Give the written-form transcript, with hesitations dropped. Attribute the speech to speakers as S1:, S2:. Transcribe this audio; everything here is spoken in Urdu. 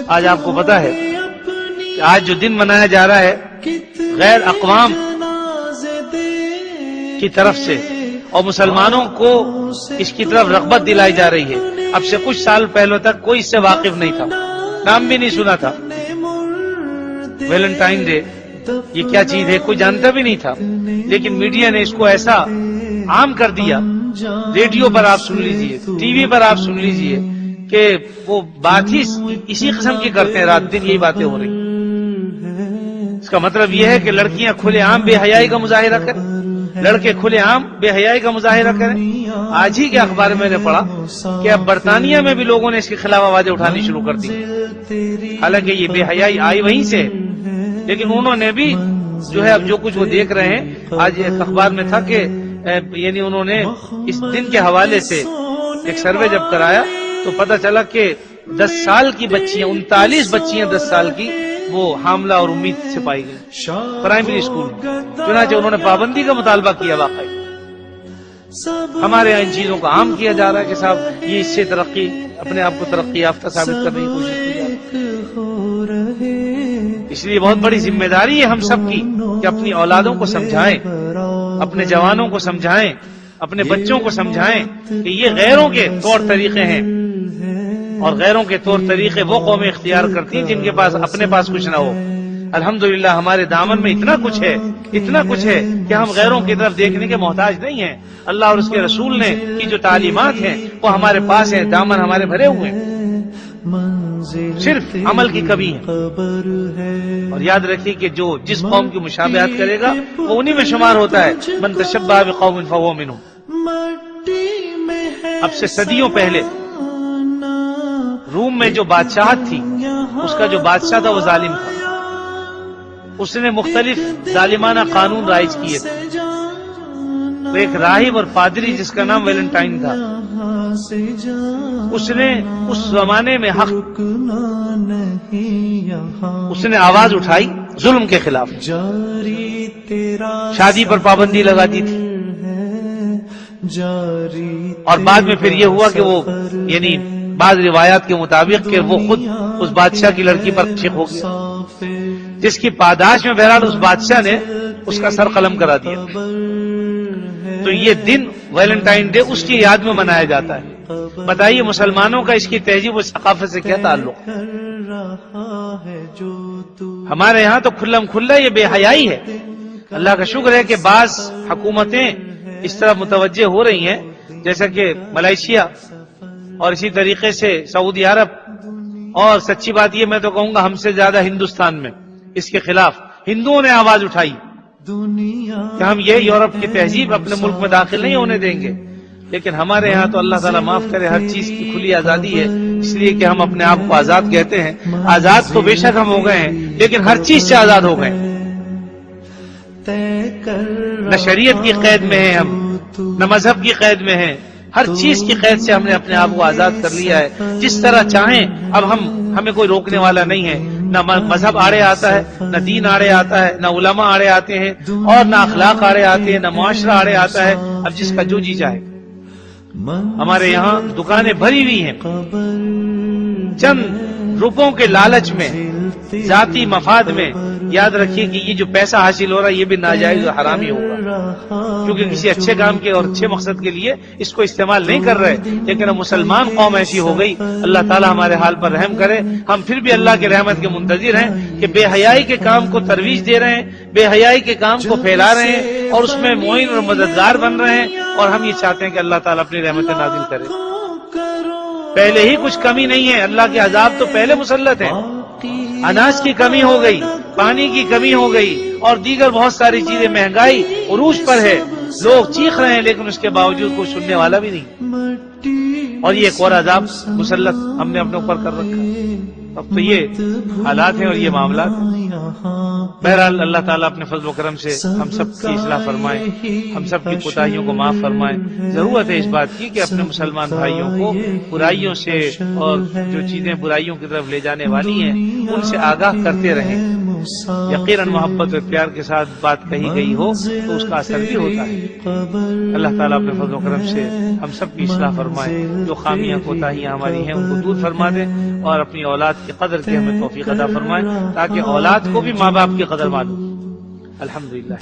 S1: آج آپ کو پتا ہے کہ آج جو دن منایا جا رہا ہے غیر اقوام کی طرف سے اور مسلمانوں کو اس کی طرف رغبت دلائی جا رہی ہے. اب سے کچھ سال پہلے تک کوئی اس سے واقف نہیں تھا، نام بھی نہیں سنا تھا. ویلنٹائن ڈے یہ کیا چیز ہے کوئی جانتا بھی نہیں تھا، لیکن میڈیا نے اس کو ایسا عام کر دیا. ریڈیو پر آپ سن لیجئے، ٹی وی پر آپ سن لیجئے کہ وہ بات ہی اسی قسم کی کرتے ہیں، رات دن یہی باتیں ہو رہی. اس کا مطلب یہ ہے کہ لڑکیاں کھلے عام بے حیائی کا مظاہرہ کریں، لڑکے کھلے عام بے حیائی کا مظاہرہ کریں. آج ہی کے اخبار میں نے پڑھا کہ اب برطانیہ میں بھی لوگوں نے اس کے خلاف آوازیں اٹھانی شروع کر دی. حالانکہ یہ بے حیائی آئی وہیں سے، لیکن انہوں نے بھی جو ہے اب جو کچھ وہ دیکھ رہے ہیں. آج ایک اخبار میں تھا کہ یعنی انہوں نے اس دن کے حوالے سے ایک سروے جب کرایا تو پتہ چلا کہ 10 سال کی بچیاں 39 بچیاں 10 سال کی وہ حاملہ اور امید سے پائی گئی پرائمری اسکول. چنانچہ انہوں نے پابندی کا مطالبہ کیا. واقعی ہمارے یہاں ان چیزوں کو عام کیا جا رہا ہے کہ صاحب یہ اس سے ترقی اپنے آپ کو ترقی یافتہ ثابت کرنے کی کوشش کی جا رہی ہے. اس لیے بہت بڑی ذمہ داری ہے ہم سب کی کہ اپنی اولادوں کو سمجھائیں، اپنے جوانوں کو سمجھائیں، اپنے بچوں کو سمجھائیں کہ یہ غیروں کے طور طریقے ہیں، اور غیروں کے طور طریقے وہ قومیں اختیار کرتی ہیں جن کے پاس اپنے پاس کچھ نہ ہو. الحمدللہ ہمارے دامن میں اتنا کچھ ہے کہ ہم غیروں کی طرف دیکھنے کے محتاج نہیں ہیں. اللہ اور اس کے رسول نے کی جو تعلیمات ہیں وہ ہمارے پاس ہیں، دامن ہمارے بھرے ہوئے ہیں، صرف عمل کی کمی ہے. اور یاد رکھیے کہ جو جس قوم کی مشابہت کرے گا وہ انہی میں شمار ہوتا ہے. من تشبہ بقوم فہو منہم. اب سے صدیوں پہلے روم میں جو بادشاہت تھی اس کا جو بادشاہ تھا وہ ظالم تھا. اس نے مختلف ظالمانہ قانون رائج کیے تھے. وہ ایک راہب اور پادری جس کا نام ویلنٹائن تھا، اس نے اس زمانے میں اس نے آواز اٹھائی ظلم کے خلاف. شادی پر پابندی لگا دی تھی، اور بعد میں پھر یہ ہوا کہ وہ یعنی بعض روایات کے مطابق کہ وہ خود اس بادشاہ کی لڑکی پر عاشق ہو گیا، جس کی پاداش میں بہرحال اس بادشاہ نے اس کا سر قلم کرا دیا. تو یہ دن ویلنٹائن ڈے اس کی یاد میں منایا جاتا ہے. بتائیے مسلمانوں کا اس کی تہذیب و ثقافت سے کیا تعلق؟ ہمارے یہاں تو کھلم کھلا یہ بے حیائی ہے. اللہ کا شکر ہے کہ بعض حکومتیں اس طرح متوجہ ہو رہی ہیں، جیسا کہ ملائیشیا اور اسی طریقے سے سعودی عرب، اور سچی بات یہ میں تو کہوں گا ہم سے زیادہ ہندوستان میں اس کے خلاف ہندوؤں نے آواز اٹھائی کہ ہم یہ یورپ کی تہذیب اپنے ملک میں داخل نہیں ہونے دیں گے. لیکن ہمارے یہاں تو اللہ تعالیٰ معاف کرے ہر چیز کی کھلی آزادی ہے، اس لیے کہ ہم اپنے آپ کو آزاد کہتے ہیں. آزاد تو بے شک ہم ہو گئے ہیں، لیکن ہر چیز سے آزاد ہو گئے. نہ شریعت کی قید میں ہیں ہم، نہ مذہب کی قید میں ہیں. ہر چیز کی قید سے ہم نے اپنے آپ کو آزاد کر لیا ہے. جس طرح چاہیں اب ہمیں کوئی روکنے والا نہیں ہے. نہ مذہب آڑے آتا ہے، نہ دین آڑے آتا ہے، نہ علماء آڑے آتے ہیں، اور نہ اخلاق آڑے آتے ہیں، نہ معاشرہ آڑے آتا ہے. اب جس کا جو جی چاہے. ہمارے یہاں دکانیں بھری ہوئی ہیں، چند روپوں کے لالچ میں، ذاتی مفاد میں. یاد رکھیے کہ یہ جو پیسہ حاصل ہو رہا ہے یہ بھی ناجائز اور حرامی ہوگا، کیونکہ کسی اچھے کام کے اور اچھے مقصد کے لیے اس کو استعمال نہیں کر رہے. لیکن اب مسلمان قوم ایسی ہو گئی، اللہ تعالی ہمارے حال پر رحم کرے. ہم پھر بھی اللہ کے رحمت کے منتظر ہیں کہ بے حیائی کے کام کو ترویج دے رہے ہیں، بے حیائی کے کام کو پھیلا رہے ہیں، اور اس میں معین اور مددگار بن رہے ہیں. اور ہم یہ چاہتے ہیں کہ اللہ تعالیٰ اپنی رحمتیں نازل کرے. پہلے ہی کچھ کمی نہیں ہے، اللہ کے عذاب تو پہلے مسلط ہیں. اناج کی کمی ہو گئی، پانی کی کمی ہو گئی، اور دیگر بہت ساری چیزیں. مہنگائی عروج پر ہے، لوگ چیخ رہے ہیں، لیکن اس کے باوجود کوئی سننے والا بھی نہیں. اور یہ ایک اور عذاب مسلط ہم نے اپنے اوپر کر رکھا. اب تو یہ حالات ہیں اور یہ معاملات ہیں. بہرحال اللہ تعالیٰ اپنے فضل و کرم سے ہم سب کی اصلاح فرمائے، ہم سب کی کوتاہیوں کو معاف فرمائے۔ ضرورت ہے اس بات کی کہ اپنے مسلمان بھائیوں کو برائیوں سے اور جو چیزیں برائیوں کی طرف لے جانے والی ہیں ان سے آگاہ کرتے رہیں۔ یقیناً محبت اور پیار کے ساتھ بات کہی گئی ہو تو اس کا اثر بھی ہوتا ہے۔ اللہ تعالیٰ اپنے فضل و کرم سے ہم سب کی اصلاح فرمائے، جو خامیاں کوتاہیاں ہماری ہیں ان کو دور فرما دے، اور اپنی اولاد کی قدر کی ہمیں توفیق عطا فرمائے تاکہ اولاد کو بھی ماں باپ کی قدر معلوم۔ الحمدللہ۔